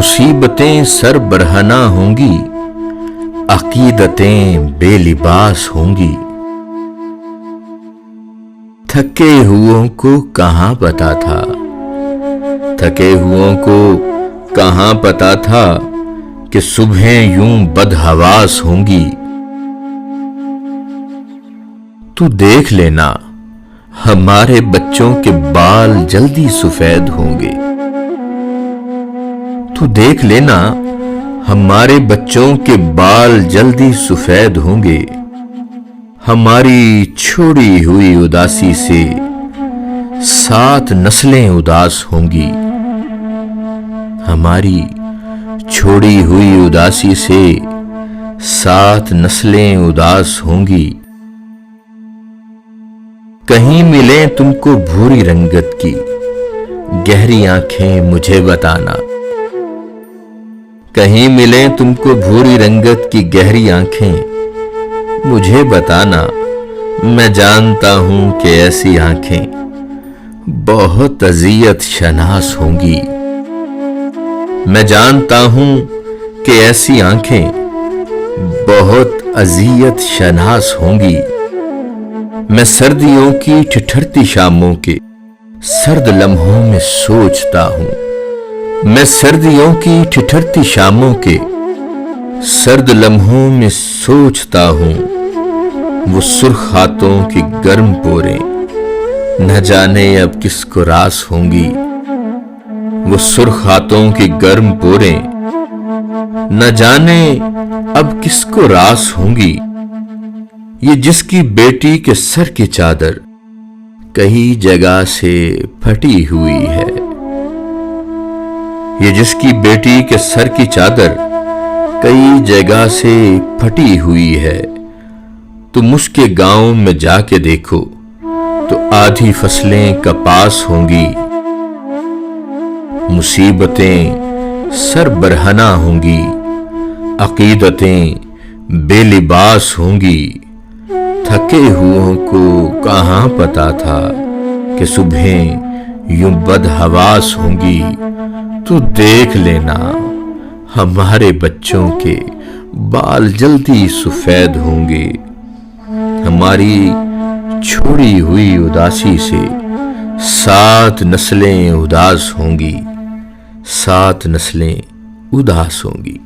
मुसीबतें सर बरहना होंगी, अकीदतें बेलिबास होंगी। थके हुओं को कहाँ पता था, थके हुओं को कहाँ पता था कि सुबहें यूं बदहवास होंगी। तू देख लेना हमारे बच्चों के बाल जल्दी सफेद होंगे। तू देख लेना हमारे बच्चों के बाल जल्दी सफेद होंगे। हमारी छोड़ी हुई उदासी से 7 नस्लें उदास होंगी। हमारी छोड़ी हुई उदासी से 7 नस्लें उदास होंगी। कहीं मिले तुमको भूरी रंगत की गहरी आंखें मुझे बताना। कहीं मिले तुमको भूरी रंगत की गहरी आंखें मुझे बताना। मैं जानता हूं कि ऐसी आंखें बहुत अजियत शनास होंगी। मैं जानता हूं कि ऐसी आंखें बहुत अजियत शनास होंगी। मैं सर्दियों की ठिठुरती शामों के सर्द लम्हों में सोचता हूं। मैं सर्दियों की ठिठुरती शामों के सर्द लम्हों में सोचता हूं। वो सुर्ख हाथों की गर्म पोरें न जाने अब किसको रास होंगी। वो सुर्ख हाथों की गर्म पोरें न जाने अब किसको रास होंगी। ये जिसकी बेटी के सर की चादर कई जगह से फटी हुई है। ये जिसकी बेटी के सर की चादर कई जगह से फटी हुई है। तुम उसके गांव में जाके देखो तो आधी फसलें कपास होंगी। मुसीबतें सर बरहना होंगी, अकीदतें बेलिबास होंगी। थके हुओं को कहाँ पता था कि सुबहें यूं बदहवास होंगी। तू देख लेना हमारे बच्चों के बाल जल्दी सफेद होंगे। हमारी छोड़ी हुई उदासी से 7 नस्लें उदास होंगी। 7 नस्लें उदास होंगी।